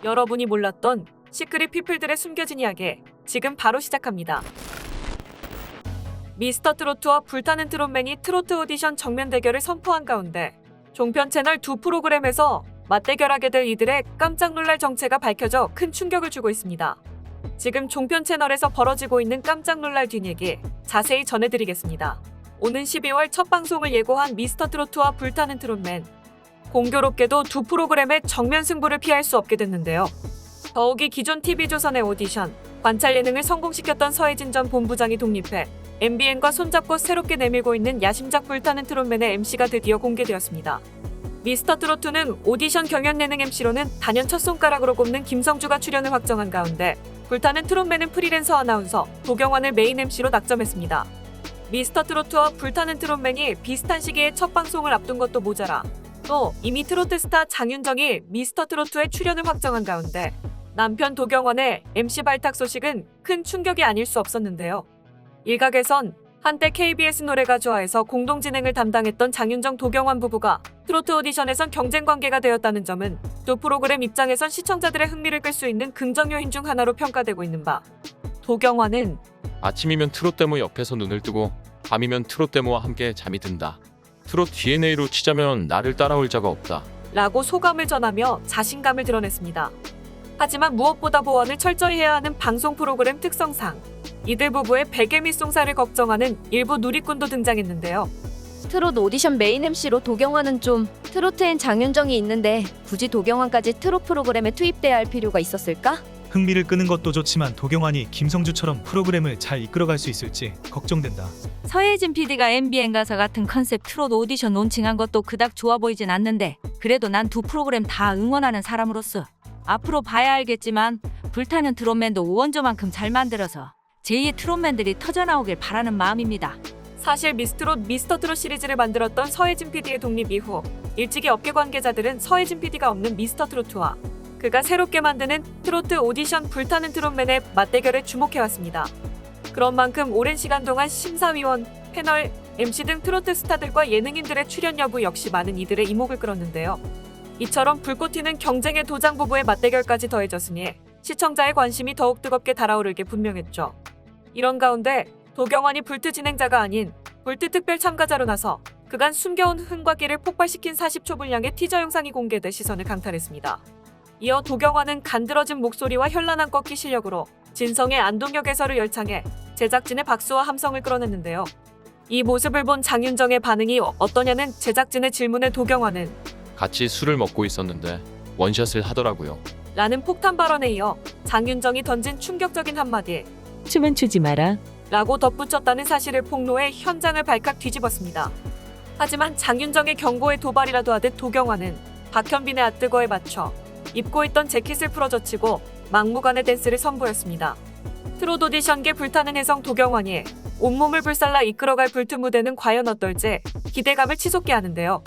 여러분이 몰랐던 시크릿 피플들의 숨겨진 이야기 지금 바로 시작합니다. 미스터 트로트와 불타는 트롯맨이 트로트 오디션 정면 대결을 선포한 가운데 종편 채널 두 프로그램에서 맞대결하게 될 이들의 깜짝 놀랄 정체가 밝혀져 큰 충격을 주고 있습니다. 지금 종편 채널에서 벌어지고 있는 깜짝 놀랄 뒷얘기 자세히 전해드리겠습니다. 오는 12월 첫 방송을 예고한 미스터 트로트와 불타는 트롯맨. 공교롭게도 두 프로그램의 정면 승부를 피할 수 없게 됐는데요. 더욱이 기존 TV조선의 오디션, 관찰 예능을 성공시켰던 서혜진 전 본부장이 독립해 MBN과 손잡고 새롭게 내밀고 있는 야심작 불타는 트롯맨의 MC가 드디어 공개되었습니다. 미스터 트로트는 오디션 경연 예능 MC로는 단연 첫 손가락으로 꼽는 김성주가 출연을 확정한 가운데 불타는 트롯맨은 프리랜서 아나운서 도경환을 메인 MC로 낙점했습니다. 미스터 트로트와 불타는 트롯맨이 비슷한 시기에 첫 방송을 앞둔 것도 모자라 또 이미 트로트 스타 장윤정이 미스터 트로트에 출연을 확정한 가운데 남편 도경환의 MC 발탁 소식은 큰 충격이 아닐 수 없었는데요. 일각에선 한때 KBS 노래가 좋아해서 공동 진행을 담당했던 장윤정 도경환 부부가 트로트 오디션에선 경쟁 관계가 되었다는 점은 두 프로그램 입장에선 시청자들의 흥미를 끌 수 있는 긍정 요인 중 하나로 평가되고 있는 바, 도경환은 아침이면 트롯 데모 옆에서 눈을 뜨고 밤이면 트롯 데모와 함께 잠이 든다. 트롯 DNA로 치자면 나를 따라올 자가 없다. 라고 소감을 전하며 자신감을 드러냈습니다. 하지만 무엇보다 보완을 철저히 해야 하는 방송 프로그램 특성상 이들 부부의 베개미송사를 걱정하는 일부 누리꾼도 등장했는데요. 트롯 오디션 메인 MC로 도경환은 좀 트로트엔 장윤정이 있는데 굳이 도경환까지 트롯 프로그램에 투입돼야 할 필요가 있었을까? 흥미를 끄는 것도 좋지만 도경환이 김성주처럼 프로그램을 잘 이끌어갈 수 있을지 걱정된다. 서혜진 PD가 MBN 가사 같은 컨셉 트롯 오디션 론칭한 것도 그닥 좋아 보이진 않는데 그래도 난 두 프로그램 다 응원하는 사람으로서 앞으로 봐야 알겠지만 불타는 트롯맨도 우원조만큼 잘 만들어서 제2의 트롯맨들이 터져나오길 바라는 마음입니다. 사실 미스터 트롯 시리즈를 만들었던 서혜진 PD의 독립 이후 일찍이 업계 관계자들은 서혜진 PD가 없는 미스터 트로트와 그가 새롭게 만드는 트로트 오디션 불타는 트롯맨의 맞대결에 주목해왔습니다. 그런 만큼 오랜 시간 동안 심사위원, 패널, MC 등 트로트 스타들과 예능인들의 출연 여부 역시 많은 이들의 이목을 끌었는데요. 이처럼 불꽃 튀는 경쟁의 도장 부부의 맞대결까지 더해졌으니 시청자의 관심이 더욱 뜨겁게 달아오르게 분명했죠. 이런 가운데 도경환이 불트 진행자가 아닌 불트 특별 참가자로 나서 그간 숨겨온 흥과 끼를 폭발시킨 40초 분량의 티저 영상이 공개돼 시선을 강탈했습니다. 이어 도경환은 간드러진 목소리와 현란한 꺾기 실력으로 진성의 안동역 해설을 열창해 제작진의 박수와 함성을 끌어냈는데요. 이 모습을 본 장윤정의 반응이 어떠냐는 제작진의 질문에 도경환은 같이 술을 먹고 있었는데 원샷을 하더라고요. 라는 폭탄 발언에 이어 장윤정이 던진 충격적인 한마디 춤은 추지 마라. 라고 덧붙였다는 사실을 폭로해 현장을 발칵 뒤집었습니다. 하지만 장윤정의 경고에 도발이라도 하듯 도경환은 박현빈의 앗뜨거에 맞춰 입고 있던 재킷을 풀어젖히고 막무가내 댄스를 선보였습니다. 트롯 오디션계 불타는 혜성 도경환이 온몸을 불살라 이끌어갈 불트 무대는 과연 어떨지 기대감을 치솟게 하는데요.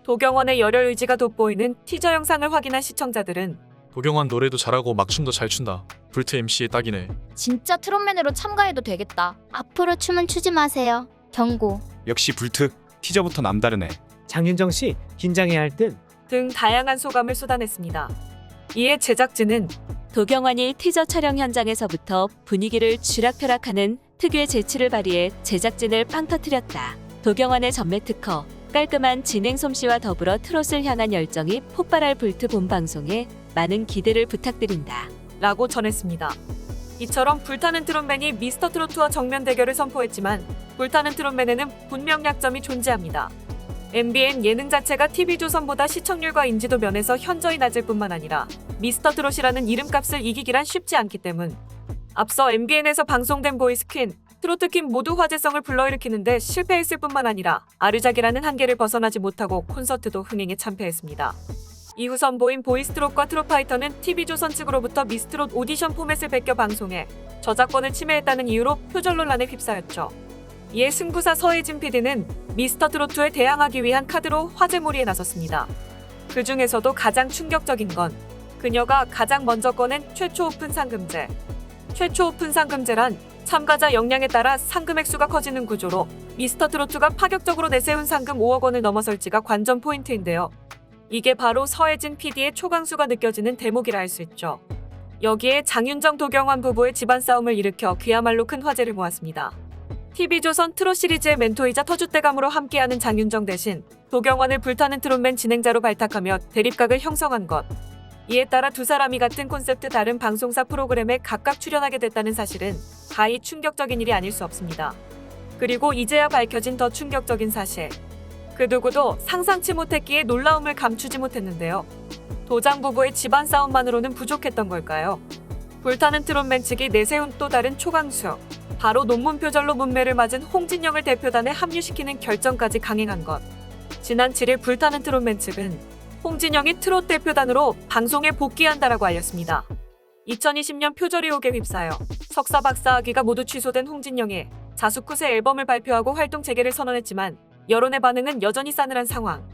도경환의 열혈 의지가 돋보이는 티저 영상을 확인한 시청자들은 도경환 노래도 잘하고 막춤도 잘 춘다. 불트 MC에 딱이네. 진짜 트롯맨으로 참가해도 되겠다. 앞으로 춤은 추지 마세요. 경고. 역시 불트 티저부터 남다르네. 장윤정 씨 긴장해야 할 듯. 등 다양한 소감을 쏟아냈습니다. 이에 제작진은 도경환이 티저 촬영 현장에서부터 분위기를 쥐락펴락하는 특유의 재치를 발휘해 제작진을 빵 터뜨렸다. 도경환의 전매 특허, 깔끔한 진행 솜씨와 더불어 트롯을 향한 열정이 폭발할 불트 본 방송에 많은 기대를 부탁드린다. 라고 전했습니다. 이처럼 불타는 트롯맨이 미스터 트로트와 정면 대결을 선포했지만 불타는 트롯맨에는 분명 약점이 존재합니다. MBN 예능 자체가 TV조선보다 시청률과 인지도 면에서 현저히 낮을 뿐만 아니라 미스터 트롯이라는 이름값을 이기기란 쉽지 않기 때문 앞서 MBN에서 방송된 보이스퀸, 트로트퀸 모두 화제성을 불러일으키는데 실패했을 뿐만 아니라 아류작이라는 한계를 벗어나지 못하고 콘서트도 흥행에 참패했습니다. 이후 선보인 보이스트롯과 트롯파이터는 TV조선 측으로부터 미스트롯 오디션 포맷을 베껴 방송해 저작권을 침해했다는 이유로 표절 논란에 휩싸였죠. 이에 승부사 서혜진 PD는 미스터 트로트에 대항하기 위한 카드로 화제몰이에 나섰습니다. 그 중에서도 가장 충격적인 건 그녀가 가장 먼저 꺼낸 최초 오픈 상금제. 최초 오픈 상금제란 참가자 역량에 따라 상금 액수가 커지는 구조로 미스터 트로트가 파격적으로 내세운 상금 5억 원을 넘어설지가 관전 포인트인데요. 이게 바로 서혜진 PD의 초강수가 느껴지는 대목이라 할 수 있죠. 여기에 장윤정 도경환 부부의 집안 싸움을 일으켜 그야말로 큰 화제를 모았습니다. TV조선 트롯 시리즈의 멘토이자 터줏대감으로 함께하는 장윤정 대신 도경환을 불타는 트롯맨 진행자로 발탁하며 대립각을 형성한 것. 이에 따라 두 사람이 같은 콘셉트 다른 방송사 프로그램에 각각 출연하게 됐다는 사실은 가히 충격적인 일이 아닐 수 없습니다. 그리고 이제야 밝혀진 더 충격적인 사실. 그 누구도 상상치 못했기에 놀라움을 감추지 못했는데요. 도장 부부의 집안 싸움만으로는 부족했던 걸까요? 불타는 트롯맨 측이 내세운 또 다른 초강수. 바로 논문 표절로 문매를 맞은 홍진영을 대표단에 합류시키는 결정까지 강행한 것. 지난 7일 불타는 트롯맨 측은 홍진영이 트롯 대표단으로 방송에 복귀한다라고 알렸습니다. 2020년 표절 의혹에 휩싸여 석사 박사학위가 모두 취소된 홍진영이 자숙9세 앨범을 발표하고 활동 재개를 선언했지만 여론의 반응은 여전히 싸늘한 상황.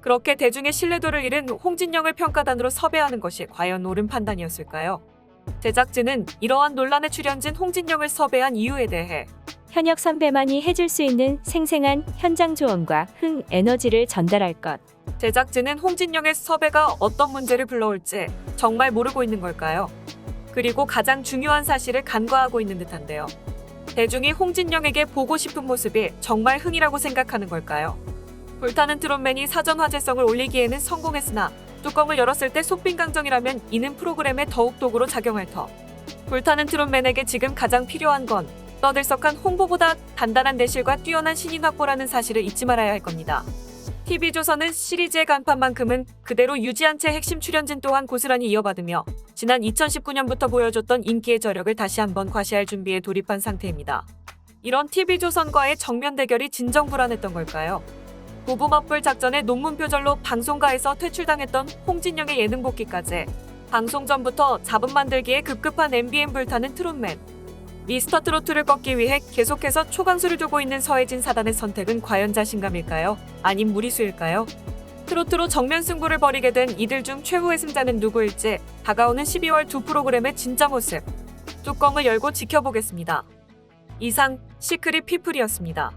그렇게 대중의 신뢰도를 잃은 홍진영을 평가단으로 섭외하는 것이 과연 옳은 판단이었을까요? 제작진은 이러한 논란에 출연진 홍진영을 섭외한 이유에 대해 현역 선배만이 해줄 수 있는 생생한 현장 조언과 흥 에너지를 전달할 것. 제작진은 홍진영의 섭외가 어떤 문제를 불러올지 정말 모르고 있는 걸까요? 그리고 가장 중요한 사실을 간과하고 있는 듯한데요. 대중이 홍진영에게 보고 싶은 모습이 정말 흥이라고 생각하는 걸까요? 불타는 트롯맨이 사전 화제성을 올리기에는 성공했으나 뚜껑을 열었을 때 속빈강정이라면 이는 프로그램에 더욱 도구로 작용할 터. 불타는 트롯맨에게 지금 가장 필요한 건 떠들썩한 홍보보다 단단한 내실과 뛰어난 신인 확보라는 사실을 잊지 말아야 할 겁니다. TV조선은 시리즈의 간판만큼은 그대로 유지한 채 핵심 출연진 또한 고스란히 이어받으며 지난 2019년부터 보여줬던 인기의 저력을 다시 한번 과시할 준비에 돌입한 상태입니다. 이런 TV조선과의 정면 대결이 진정 불안했던 걸까요? 부부 맞불 작전의 논문 표절로 방송가에서 퇴출당했던 홍진영의 예능 복귀까지 방송 전부터 자본 만들기에 급급한 MBN 불타는 트롯맨. 미스터 트로트를 꺾기 위해 계속해서 초강수를 두고 있는 서혜진 사단의 선택은 과연 자신감일까요? 아님 무리수일까요? 트로트로 정면 승부를 벌이게 된 이들 중 최후의 승자는 누구일지 다가오는 12월 두 프로그램의 진짜 모습. 뚜껑을 열고 지켜보겠습니다. 이상 시크릿 피플이었습니다.